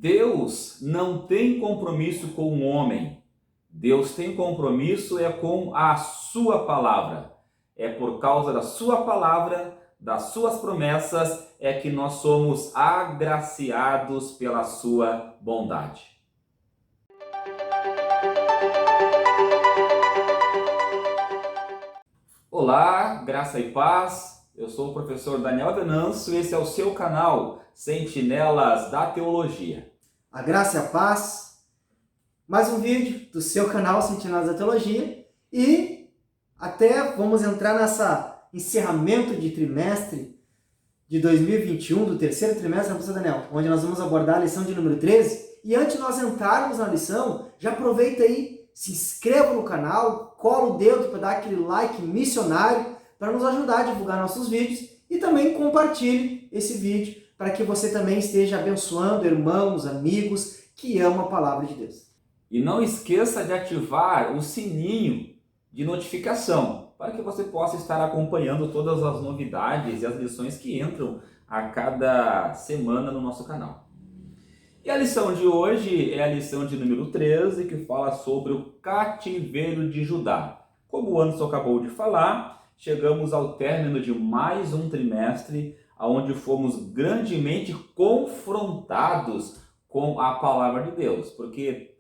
Deus não tem compromisso com o homem. Deus tem compromisso com a sua palavra. É por causa da sua palavra, das suas promessas, que nós somos agraciados pela sua bondade. Olá, graça e paz. Eu sou o professor Daniel Venâncio e esse é o seu canal Sentinelas da Teologia. A graça e a paz, mais um vídeo do seu canal Sentinelas da Teologia e até vamos entrar nessa encerramento de trimestre de 2021, do terceiro trimestre, né, professor Daniel? Onde nós vamos abordar a lição de número 13. E antes de nós entrarmos na lição, já aproveita aí, se inscreva no canal, cola o dedo para dar aquele like missionário para nos ajudar a divulgar nossos vídeos e também compartilhe esse vídeo para que você também esteja abençoando irmãos, amigos que amam a palavra de Deus. E não esqueça de ativar o sininho de notificação para que você possa estar acompanhando todas as novidades e as lições que entram a cada semana no nosso canal. E a lição de hoje é a lição de número 13, que fala sobre o cativeiro de Judá. Como o Anderson acabou de falar, chegamos ao término de mais um trimestre, onde fomos grandemente confrontados com a palavra de Deus. Porque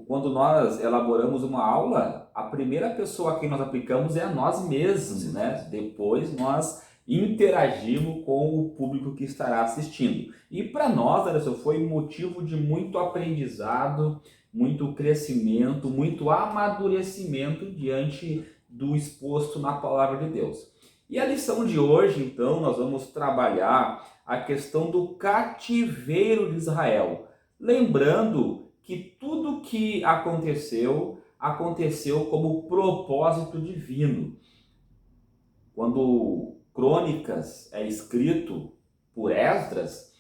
quando nós elaboramos uma aula, a primeira pessoa a quem nós aplicamos é a nós mesmos, né? Depois nós interagimos com o público que estará assistindo. E para nós, Anderson, foi motivo de muito aprendizado, muito crescimento, muito amadurecimento diante do exposto na palavra de Deus. E a lição de hoje, então, nós vamos trabalhar a questão do cativeiro de Israel. Lembrando que tudo que aconteceu como propósito divino. Quando Crônicas é escrito por Esdras,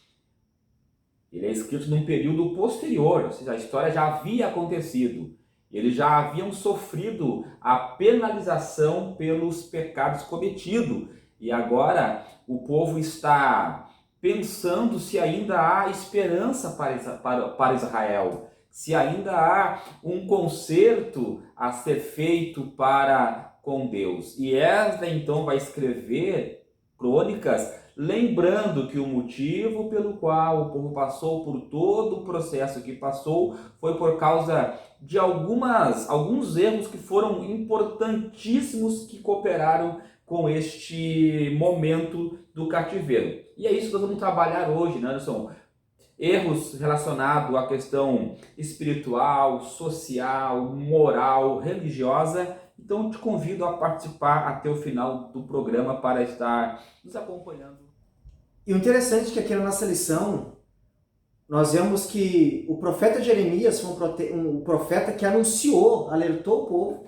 ele é escrito num período posterior, ou seja, a história já havia acontecido. Eles já haviam sofrido a penalização pelos pecados cometidos. E agora o povo está pensando se ainda há esperança para Israel, se ainda há um conserto a ser feito para com Deus. E Esdras então vai escrever Crônicas, lembrando que o motivo pelo qual o povo passou por todo o processo que passou foi por causa de alguns erros que foram importantíssimos que cooperaram com este momento do cativeiro. E é isso que nós vamos trabalhar hoje, né, Anderson? Erros relacionados à questão espiritual, social, moral, religiosa. Então, te convido a participar até o final do programa para estar nos acompanhando. E o interessante é que aqui na nossa lição, nós vemos que o profeta Jeremias foi um profeta que anunciou, alertou o povo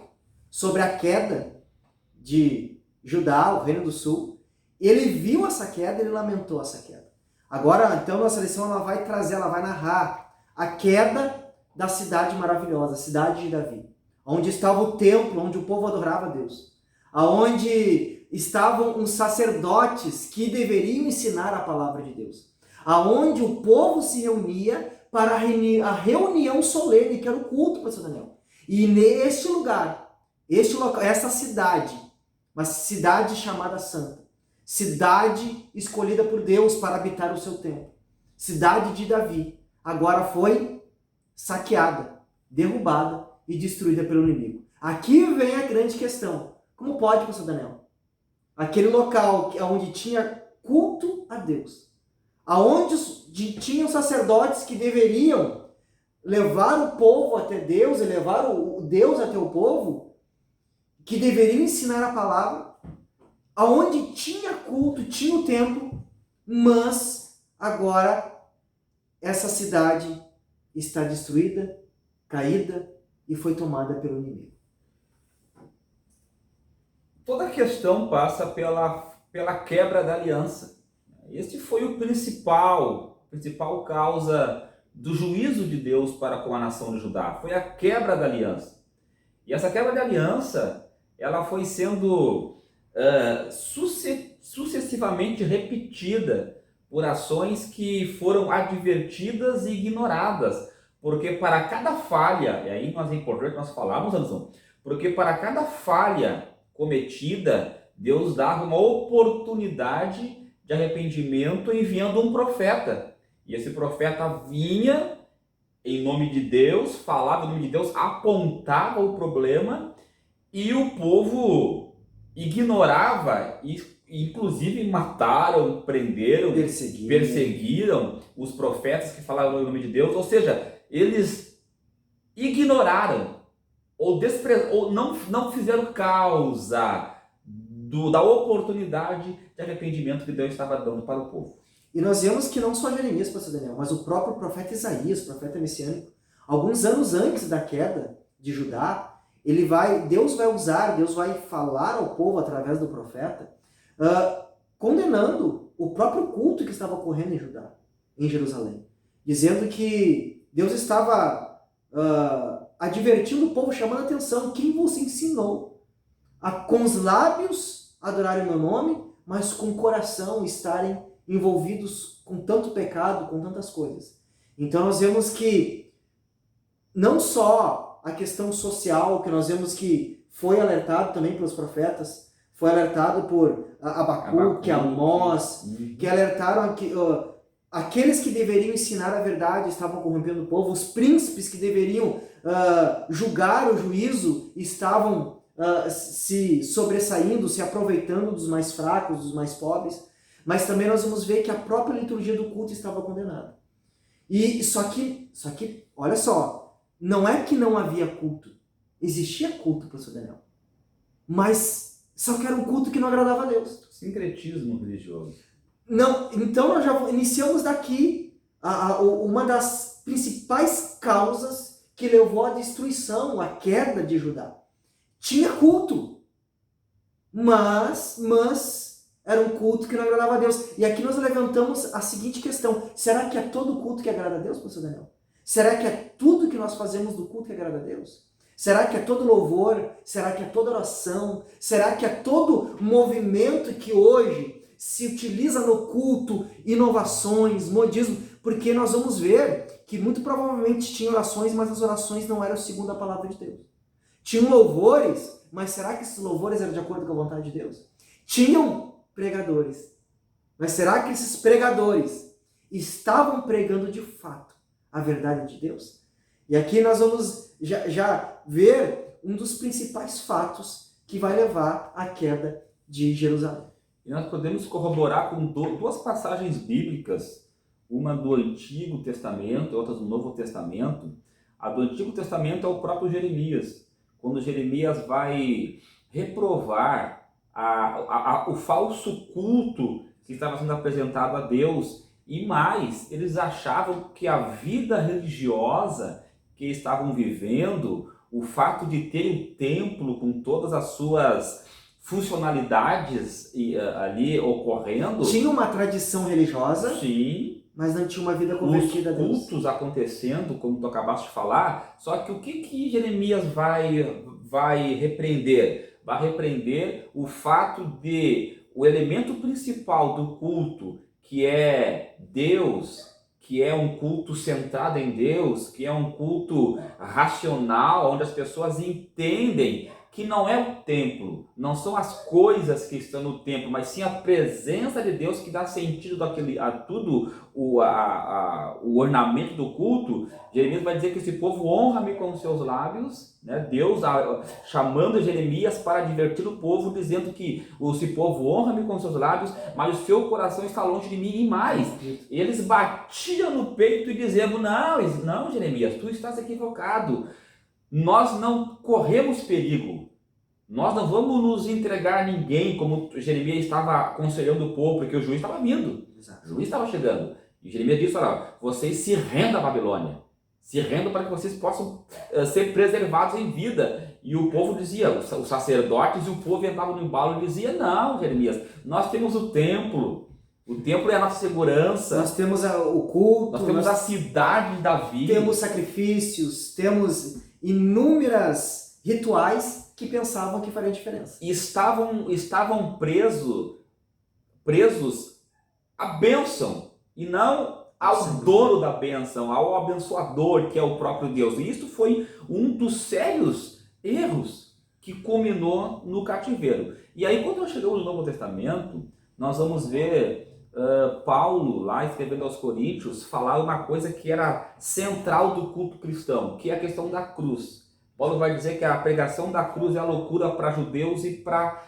sobre a queda de Judá, o Reino do Sul. Ele viu essa queda e ele lamentou essa queda. Agora, então, nossa lição ela vai narrar a queda da cidade maravilhosa, a cidade de Davi. Onde estava o templo, onde o povo adorava a Deus. Aonde estavam os sacerdotes que deveriam ensinar a palavra de Deus. Aonde o povo se reunia para a reunião solene, que era o culto, pastor Daniel. E neste lugar, essa cidade, uma cidade chamada Santa, cidade escolhida por Deus para habitar o seu templo, cidade de Davi, agora foi saqueada, derrubada e destruída pelo inimigo. Aqui vem a grande questão. Como pode, pastor Daniel? Aquele local onde tinha culto a Deus, aonde tinham sacerdotes que deveriam levar o povo até Deus e levar o Deus até o povo, que deveriam ensinar a palavra, aonde tinha culto, tinha o templo, mas agora essa cidade está destruída, caída e foi tomada pelo inimigo. Toda a questão passa pela quebra da aliança. Esse foi o principal causa do juízo de Deus para com a nação de Judá. Foi a quebra da aliança. E essa quebra de aliança, ela foi sendo sucessivamente repetida por ações que foram advertidas e ignoradas. Porque para cada falha, e aí nós é importante nós falarmos, Anderson, porque para cada falha cometida, Deus dava uma oportunidade de arrependimento enviando um profeta. E esse profeta vinha em nome de Deus, falava em nome de Deus, apontava o problema e o povo ignorava e inclusive mataram, prenderam, perseguiram os profetas que falavam em nome de Deus, ou seja, eles ignoraram ou não fizeram causa da oportunidade de arrependimento que Deus estava dando para o povo. E nós vemos que não só Jeremias, pastor Daniel, mas o próprio profeta Isaías, profeta messiânico, alguns anos antes da queda de Judá, Deus vai falar ao povo através do profeta, condenando o próprio culto que estava ocorrendo em Judá, em Jerusalém, dizendo que Deus estava advertindo o povo, chamando a atenção: quem você ensinou a com os lábios adorarem o meu nome, mas com o coração estarem envolvidos com tanto pecado, com tantas coisas. Então nós vemos que não só a questão social, que nós vemos que foi alertado também pelos profetas, foi alertado por Abacuque, Amós, que alertaram que aqueles que deveriam ensinar a verdade estavam corrompendo o povo, os príncipes que deveriam julgar o juízo estavam se sobressaindo, se aproveitando dos mais fracos, dos mais pobres. Mas também nós vamos ver que a própria liturgia do culto estava condenada. E só que, olha só, não é que não havia culto. Existia culto, pastor Daniel. Mas só que era um culto que não agradava a Deus. Sincretismo religioso. Não, então nós já iniciamos daqui uma das principais causas que levou à destruição, à queda de Judá. Tinha culto, mas era um culto que não agradava a Deus. E aqui nós levantamos a seguinte questão: será que é todo culto que agrada a Deus, pastor Daniel? Será que é tudo que nós fazemos do culto que agrada a Deus? Será que é todo louvor? Será que é toda oração? Será que é todo movimento que hoje se utiliza no culto, inovações, modismo? Porque nós vamos ver que muito provavelmente tinha orações, mas as orações não eram segundo a palavra de Deus. Tinham louvores, mas será que esses louvores eram de acordo com a vontade de Deus? Tinham pregadores, mas será que esses pregadores estavam pregando de fato a verdade de Deus? E aqui nós vamos já ver um dos principais fatos que vai levar à queda de Jerusalém. E nós podemos corroborar com duas passagens bíblicas, uma do Antigo Testamento e outra do Novo Testamento. A do Antigo Testamento é o próprio Jeremias, quando Jeremias vai reprovar o falso culto que estava sendo apresentado a Deus. E mais, eles achavam que a vida religiosa que estavam vivendo, o fato de ter um templo com todas as suas funcionalidades ali ocorrendo... Tinha uma tradição religiosa, sim, mas não tinha uma vida convertida a Deus. Os cultos acontecendo, como tu acabaste de falar, só que o que Jeremias vai repreender? Vai repreender o fato de o elemento principal do culto, que é Deus, que é um culto centrado em Deus, que é um culto racional, onde as pessoas entendem que não é o templo, não são as coisas que estão no templo, mas sim a presença de Deus que dá sentido a tudo o ornamento do culto. Jeremias vai dizer que esse povo honra-me com os seus lábios, né? Deus chamando Jeremias para divertir o povo, dizendo que esse povo honra-me com os seus lábios, mas o seu coração está longe de mim. E mais, eles batiam no peito e diziam: não, Jeremias, tu estás equivocado. Nós não corremos perigo, nós não vamos nos entregar a ninguém, como Jeremias estava aconselhando o povo, porque o juiz estava vindo, o juiz estava chegando. E Jeremias disse: olha, vocês se rendam à Babilônia, se rendam para que vocês possam ser preservados em vida. E o povo dizia, os sacerdotes e o povo entravam no embalo e dizia: não, Jeremias, nós temos o templo é a nossa segurança. Nós temos o culto. Nós temos a cidade de Davi. Temos sacrifícios, temos inúmeras rituais que pensavam que fariam diferença. E estavam presos a bênção e não ao Sim. dono da bênção, ao abençoador, que é o próprio Deus. E isso foi um dos sérios erros que culminou no cativeiro. E aí, quando nós chegamos no Novo Testamento, nós vamos ver Paulo, lá escrevendo aos Coríntios, falar uma coisa que era central do culto cristão, que é a questão da cruz. Paulo vai dizer que a pregação da cruz é a loucura para judeus e para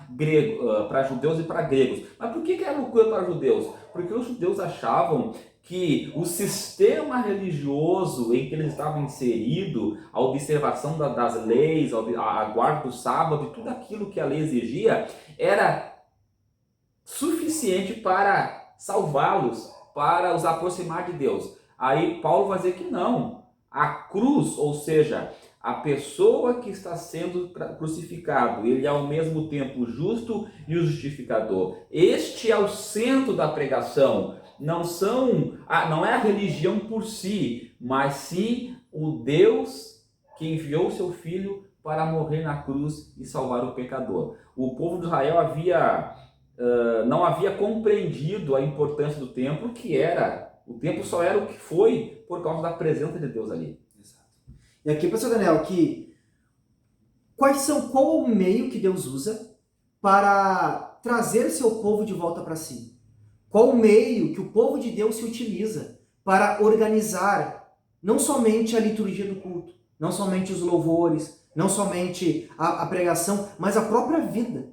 judeus e para gregos. Mas por que é loucura para judeus? Porque os judeus achavam que o sistema religioso em que eles estavam inseridos, a observação das leis, a guarda do sábado e tudo aquilo que a lei exigia, era suficiente para salvá-los, para os aproximar de Deus. Aí Paulo vai dizer que não. A cruz, ou seja, a pessoa que está sendo crucificado, ele é ao mesmo tempo o justo e o justificador. Este é o centro da pregação. Não é a religião por si, mas sim o Deus que enviou o seu Filho para morrer na cruz e salvar o pecador. O povo de Israel não havia compreendido a importância do templo, o templo só era o que foi por causa da presença de Deus ali. Exato. E aqui, pastor Daniel, qual o meio que Deus usa para trazer seu povo de volta para si? Qual o meio que o povo de Deus se utiliza para organizar não somente a liturgia do culto, não somente os louvores, não somente a pregação, mas a própria vida?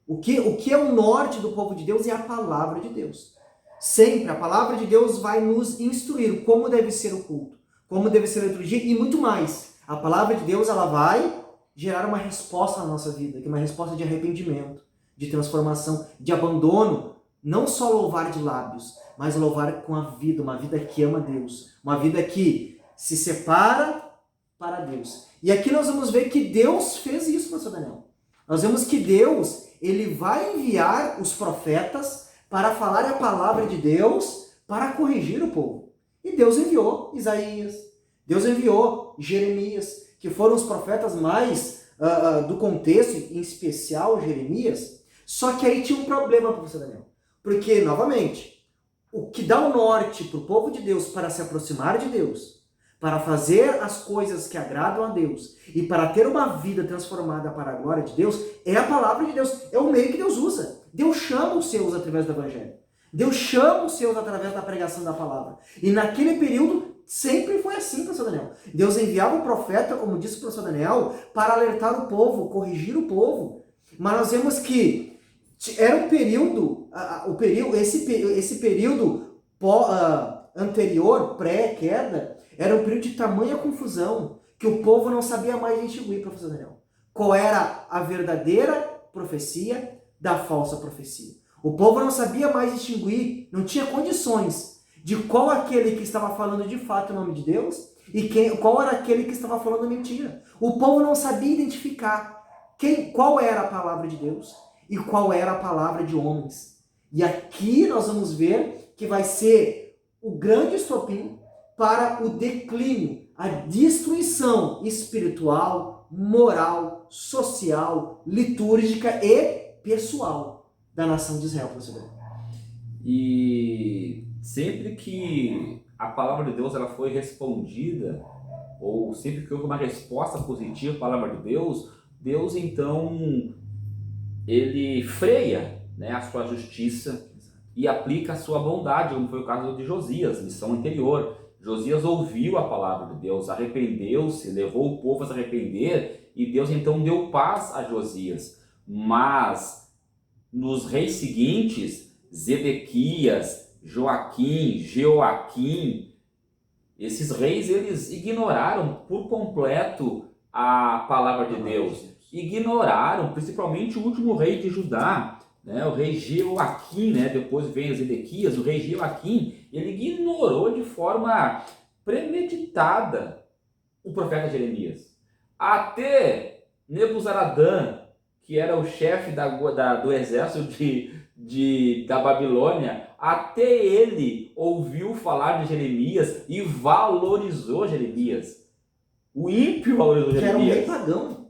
O que é o norte do povo de Deus é a palavra de Deus. Sempre a palavra de Deus vai nos instruir como deve ser o culto, como deve ser a liturgia e muito mais. A palavra de Deus ela vai gerar uma resposta na nossa vida, que é uma resposta de arrependimento, de transformação, de abandono. Não só louvar de lábios, mas louvar com a vida, uma vida que ama Deus, uma vida que se separa para Deus. E aqui nós vamos ver que Deus fez isso, pastor Daniel. Nós vemos que Deus, ele vai enviar os profetas para falar a palavra de Deus, para corrigir o povo. E Deus enviou Isaías, Deus enviou Jeremias, que foram os profetas mais do contexto, em especial Jeremias. Só que aí tinha um problema, pastor Daniel. Porque, novamente, o que dá o norte para o povo de Deus para se aproximar de Deus, para fazer as coisas que agradam a Deus e para ter uma vida transformada para a glória de Deus, é a palavra de Deus, é o meio que Deus usa. Deus chama os seus através do Evangelho. Deus chama os seus através da pregação da palavra. E naquele período, sempre foi assim, pastor Daniel. Deus enviava o profeta, como disse o pastor Daniel, para alertar o povo, corrigir o povo. Mas nós vemos que era um período, esse período anterior, pré-queda, era um período de tamanha confusão que o povo não sabia mais distinguir, professor Daniel. Qual era a verdadeira profecia da falsa profecia? O povo não sabia mais distinguir, não tinha condições de qual aquele que estava falando de fato o nome de Deus e qual era aquele que estava falando mentira. O povo não sabia identificar qual era a palavra de Deus e qual era a palavra de homens. E aqui nós vamos ver que vai ser o grande estopim para o declínio, a destruição espiritual, moral, social, litúrgica e pessoal da nação de Israel. E sempre que a palavra de Deus ela foi respondida, ou sempre que houve uma resposta positiva à palavra de Deus, Deus então ele freia, né, a sua justiça e aplica a sua bondade, como foi o caso de Josias, lição anterior. Josias ouviu a palavra de Deus, arrependeu-se, levou o povo a se arrepender e Deus então deu paz a Josias. Mas nos reis seguintes, Zedequias, Joaquim, esses reis eles ignoraram por completo a palavra de Deus. Ignoraram, principalmente o último rei de Judá, né, o rei Joaquim, né, depois vem Zedequias, o rei Joaquim, ele ignorou de forma premeditada o profeta Jeremias. Até Nebuzaradã, que era o chefe do exército da Babilônia, até ele ouviu falar de Jeremias e valorizou Jeremias. O ímpio valorizou Jeremias. Que era um rei pagão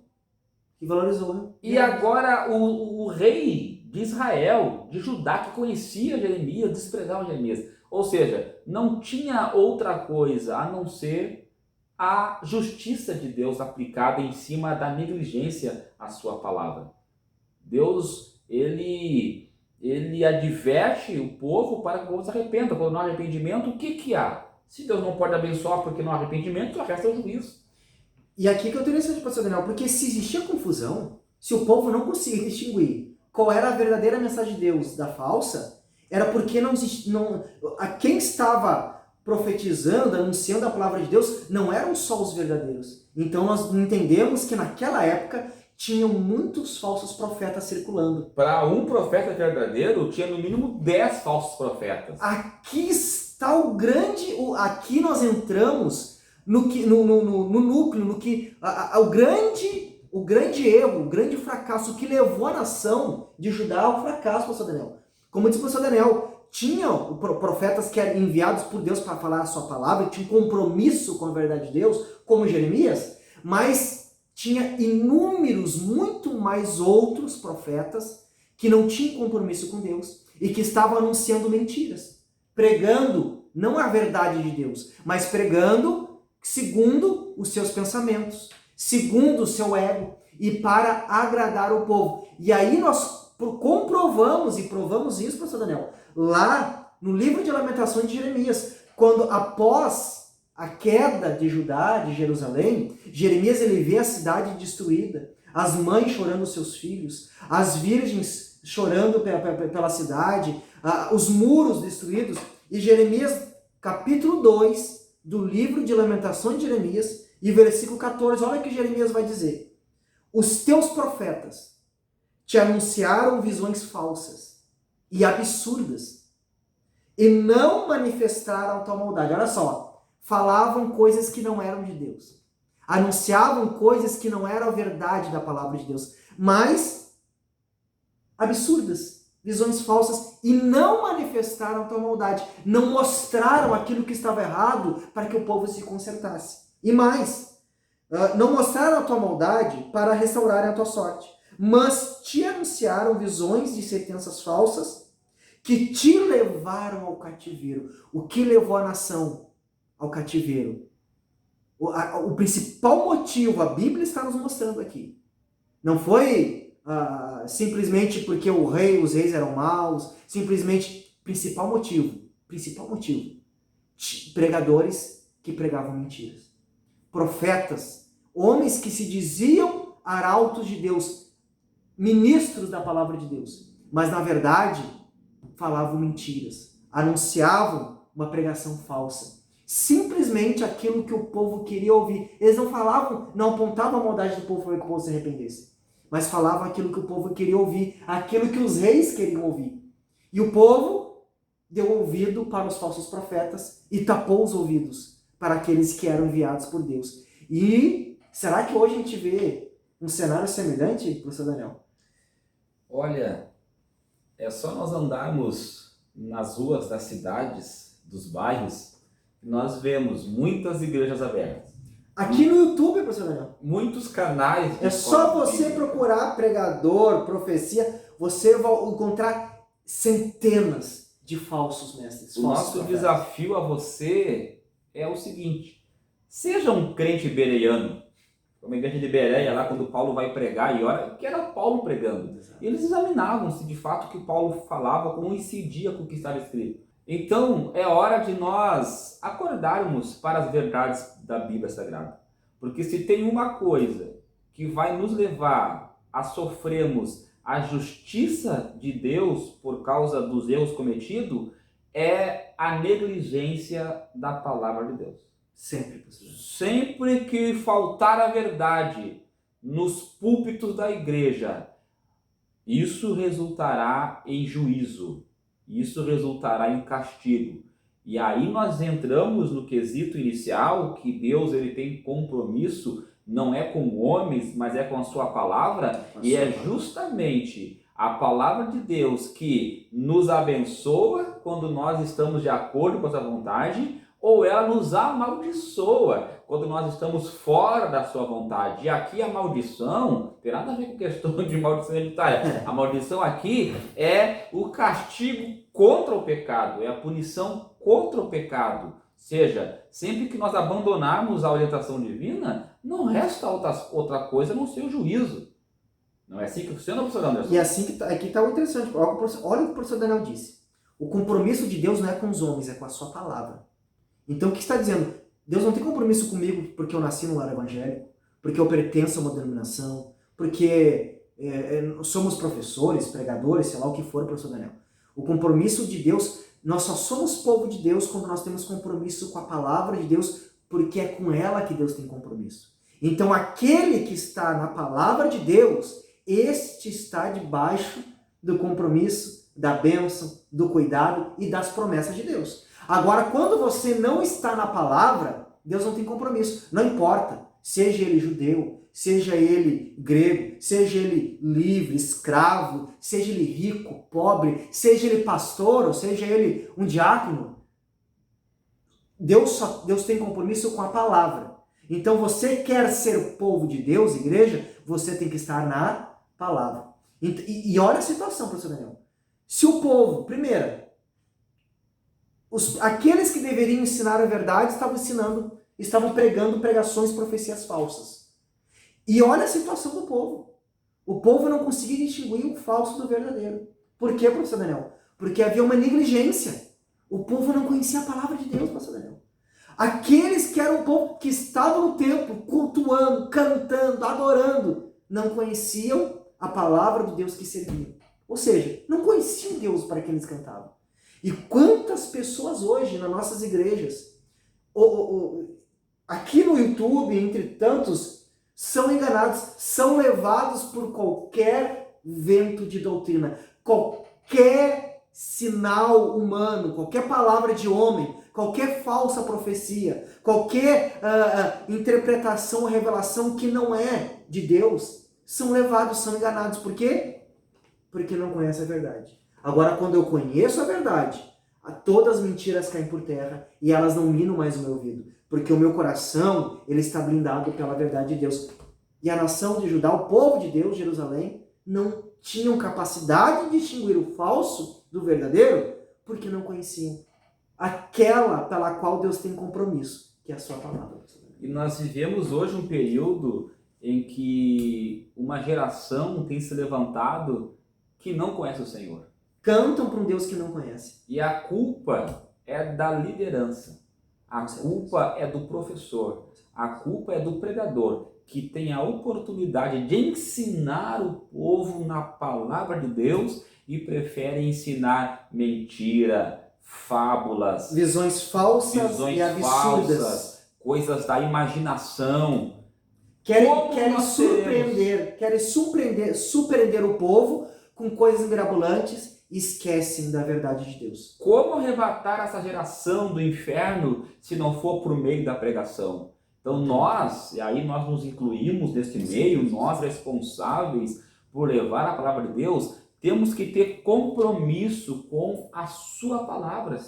que valorizou. E agora o rei de Israel, de Judá, que conhecia Jeremias, desprezava Jeremias. Ou seja, não tinha outra coisa a não ser a justiça de Deus aplicada em cima da negligência à sua palavra. Deus, ele adverte o povo para que o povo se arrependa. Quando não há arrependimento, o que há? Se Deus não pode abençoar porque não há arrependimento, só resta o juízo. E aqui que eu tenho interessante, pastor Daniel, porque se existia confusão, se o povo não conseguia distinguir qual era a verdadeira mensagem de Deus da falsa, era porque quem estava profetizando, anunciando a palavra de Deus, não eram só os verdadeiros. Então nós entendemos que naquela época tinham muitos falsos profetas circulando. Para um profeta verdadeiro, tinha no mínimo 10 falsos profetas. Aqui está o grande... Aqui nós entramos no núcleo, no que... O grande erro, o grande fracasso que levou a nação de Judá ao fracasso, pastor Daniel. Como disse o pastor Daniel, tinham profetas que eram enviados por Deus para falar a sua palavra, tinham compromisso com a verdade de Deus, como Jeremias, mas tinha inúmeros, muito mais outros profetas que não tinham compromisso com Deus e que estavam anunciando mentiras, pregando não a verdade de Deus, mas pregando segundo os seus pensamentos, segundo o seu ego e para agradar o povo. E aí nós comprovamos e provamos isso, pastor Daniel, lá no livro de Lamentações de Jeremias, quando após a queda de Judá, de Jerusalém, Jeremias ele vê a cidade destruída, as mães chorando seus filhos, as virgens chorando pela cidade, os muros destruídos, e Jeremias, capítulo 2 do livro de Lamentações de Jeremias, e versículo 14, olha o que Jeremias vai dizer: os teus profetas te anunciaram visões falsas e absurdas, e não manifestaram a tua maldade. Olha só, falavam coisas que não eram de Deus, anunciavam coisas que não eram a verdade da palavra de Deus, mas absurdas, visões falsas, e não manifestaram a tua maldade, não mostraram aquilo que estava errado para que o povo se consertasse. E mais, não mostraram a tua maldade para restaurarem a tua sorte, mas te anunciaram visões de sentenças falsas que te levaram ao cativeiro. O que levou a nação ao cativeiro? O principal motivo, a Bíblia está nos mostrando aqui, não foi simplesmente porque os reis eram maus, simplesmente, principal motivo, pregadores que pregavam mentiras. Profetas, homens que se diziam arautos de Deus, ministros da palavra de Deus, mas na verdade falavam mentiras, anunciavam uma pregação falsa, simplesmente aquilo que o povo queria ouvir. Eles não falavam, não apontavam a maldade do povo para que o povo se arrependesse, mas falavam aquilo que o povo queria ouvir, aquilo que os reis queriam ouvir. E o povo deu ouvido para os falsos profetas e tapou os ouvidos para aqueles que eram enviados por Deus. E será que hoje a gente vê um cenário semelhante, professor Daniel? Olha, é só nós andarmos nas ruas das cidades, dos bairros, que nós vemos muitas igrejas abertas. Aqui no YouTube, professor Daniel, muitos canais. É só você procurar pregador, profecia, você vai encontrar centenas de falsos mestres. O nosso desafio a você é o seguinte: seja um crente bereano, como a igreja de Bereia, lá quando Paulo vai pregar, e olha que era Paulo pregando. Eles examinavam se de fato o que Paulo falava coincidia com o que estava escrito. Então é hora de nós acordarmos para as verdades da Bíblia Sagrada. Porque se tem uma coisa que vai nos levar a sofrermos a justiça de Deus por causa dos erros cometidos, é a negligência da palavra de Deus. Sempre, pastor. Sempre que faltar a verdade nos púlpitos da igreja, isso resultará em juízo, isso resultará em castigo. E aí nós entramos no quesito inicial, que Deus ele tem compromisso, não é com homens, mas é com a sua palavra, e é justamente a palavra de Deus que nos abençoa quando nós estamos de acordo com a sua vontade, ou ela nos amaldiçoa quando nós estamos fora da sua vontade. E aqui a maldição tem nada a ver com questão de maldição hereditária. A maldição aqui é o castigo contra o pecado, é a punição contra o pecado. Ou seja, sempre que nós abandonarmos a orientação divina, não resta outra coisa a não ser o juízo. Não é assim que funciona, professor Anderson? E assim que aqui está o interessante. Olha o que o professor Daniel disse. O compromisso de Deus não é com os homens, é com a sua palavra. Então o que está dizendo? Deus não tem compromisso comigo porque eu nasci no lar evangélico, porque eu pertenço a uma denominação, porque somos professores, pregadores, sei lá o que for, professor Daniel. O compromisso de Deus, nós só somos povo de Deus quando nós temos compromisso com a palavra de Deus, porque é com ela que Deus tem compromisso. Então aquele que está na palavra de Deus, este está debaixo do compromisso, da bênção, do cuidado e das promessas de Deus. Agora, quando você não está na palavra, Deus não tem compromisso. Não importa, seja ele judeu, seja ele grego, seja ele livre, escravo, seja ele rico, pobre, seja ele pastor, ou seja ele um diácono. Deus tem compromisso com a palavra. Então, você quer ser o povo de Deus, igreja, você tem que estar na palavra. E olha a situação, professor Daniel. Se o povo, primeiro, aqueles que deveriam ensinar a verdade estavam pregando pregações, profecias falsas. E olha a situação do povo. O povo não conseguia distinguir o falso do verdadeiro. Por quê, professor Daniel? Porque havia uma negligência. O povo não conhecia a palavra de Deus, professor Daniel. Aqueles que eram o povo que estavam no templo, cultuando, cantando, adorando, não conheciam a palavra do Deus que serviam. Ou seja, não conheciam Deus para quem eles cantavam. E quantas pessoas hoje nas nossas igrejas, aqui no YouTube, entre tantos, são enganados, são levados por qualquer vento de doutrina, qualquer sinal humano, qualquer palavra de homem, qualquer falsa profecia, qualquer interpretação ou revelação que não é de Deus, são levados, são enganados. Por quê? Porque não conhecem a verdade. Agora, quando eu conheço a verdade, todas as mentiras caem por terra e elas não minam mais o meu ouvido, porque o meu coração ele está blindado pela verdade de Deus. E a nação de Judá, o povo de Deus, Jerusalém, não tinham capacidade de distinguir o falso do verdadeiro, porque não conheciam aquela pela qual Deus tem compromisso, que é a sua palavra. E nós vivemos hoje um período em que uma geração tem se levantado que não conhece o Senhor. Cantam para um Deus que não conhece. E a culpa é da liderança. A culpa é do professor. A culpa é do pregador, que tem a oportunidade de ensinar o povo na palavra de Deus e prefere ensinar mentira, fábulas, visões falsas e absurdas, coisas da imaginação. Querem surpreender o povo com coisas mirabolantes e esquecem da verdade de Deus. Como arrebatar essa geração do inferno se não for por meio da pregação? Então nós nos incluímos nesse meio, nós responsáveis por levar a palavra de Deus, temos que ter compromisso com a sua palavra.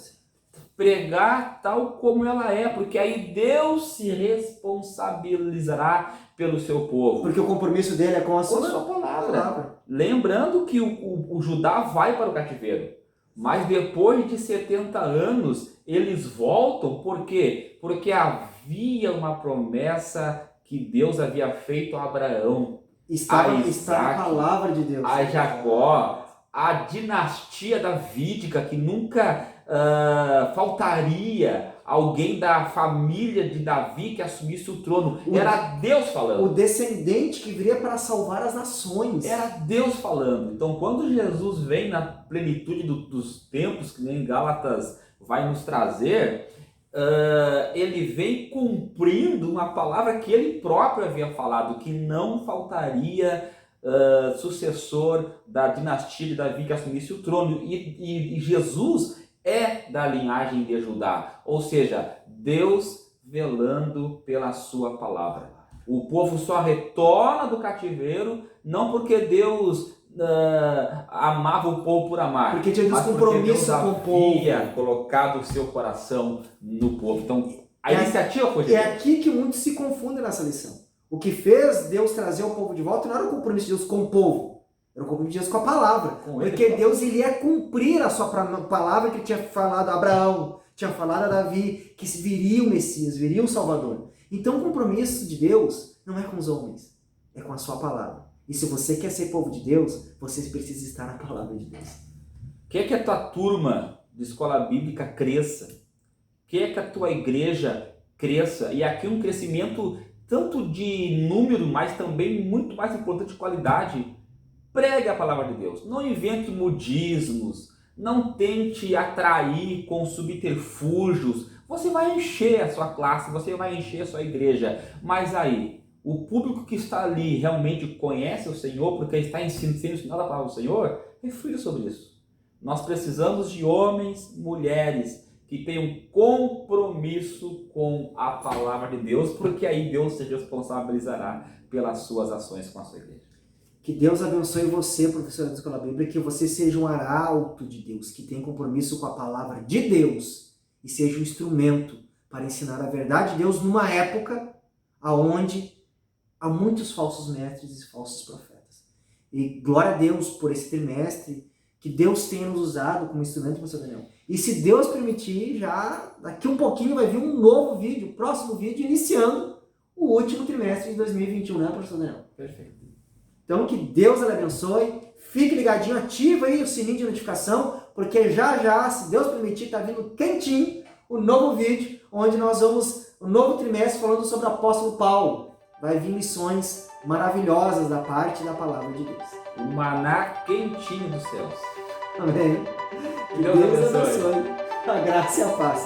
Pregar tal como ela é, porque aí Deus se responsabilizará pelo seu povo. Porque o compromisso dele é com a sua palavra. Lembrando que o Judá vai para o cativeiro, mas depois de 70 anos eles voltam, por quê? Porque havia uma promessa que Deus havia feito a Abraão, está na palavra de Deus, a Jacó, a dinastia davídica, que nunca faltaria alguém da família de Davi que assumisse o trono. Era Deus falando. O descendente que viria para salvar as nações. Era Deus falando. Então, quando Jesus vem na plenitude dos tempos, que nem Gálatas vai nos trazer, ele vem cumprindo uma palavra que ele próprio havia falado, que não faltaria sucessor da dinastia de Davi que assumisse o trono. E Jesus é da linhagem de Judá, ou seja, Deus velando pela sua palavra. O povo só retorna do cativeiro não porque Deus amava o povo por amar, Porque tinha mas porque compromisso Deus com o povo. havia colocado o seu coração no povo. Então, a É- iniciativa foi de É Deus. aqui que muitos se confundem nessa lição. O que fez Deus trazer o povo de volta não era o compromisso de Deus com o povo, era o compromisso de Deus com a palavra. Com ele. Porque Deus ele ia cumprir a sua palavra que ele tinha falado a Abraão, tinha falado a Davi, que viria o Messias, viria o Salvador. Então o compromisso de Deus não é com os homens, é com a sua palavra. E se você quer ser povo de Deus, você precisa estar na palavra de Deus. Quer que a tua turma de escola bíblica cresça? Quer que a tua igreja cresça? E aqui um crescimento tanto de número, mas também muito mais importante de qualidade. Pregue a palavra de Deus. Não invente modismos. Não tente atrair com subterfúgios. Você vai encher a sua classe, você vai encher a sua igreja. Mas aí, o público que está ali realmente conhece o Senhor, porque está sendo ensinado a palavra do Senhor, reflita sobre isso. Nós precisamos de homens, mulheres que tenham compromisso com a palavra de Deus, porque aí Deus se responsabilizará pelas suas ações com a sua igreja. Que Deus abençoe você, professor da Escola Bíblica, que você seja um arauto de Deus, que tenha compromisso com a palavra de Deus e seja um instrumento para ensinar a verdade de Deus numa época onde há muitos falsos mestres e falsos profetas. E glória a Deus por esse trimestre, que Deus tenha nos usado como instrumento, professor Daniel. E se Deus permitir, já daqui um pouquinho vai vir um novo vídeo, próximo vídeo, iniciando o último trimestre de 2021, né, professor Daniel? Perfeito. Então que Deus lhe abençoe, fique ligadinho, ativa aí o sininho de notificação, porque já, se Deus permitir, está vindo quentinho o novo vídeo, onde nós vamos, o novo trimestre, falando sobre o apóstolo Paulo. Vai vir lições maravilhosas da parte da palavra de Deus. O maná quentinho dos céus. Amém. Que Deus Deus abençoe. abençoe. A graça e a paz.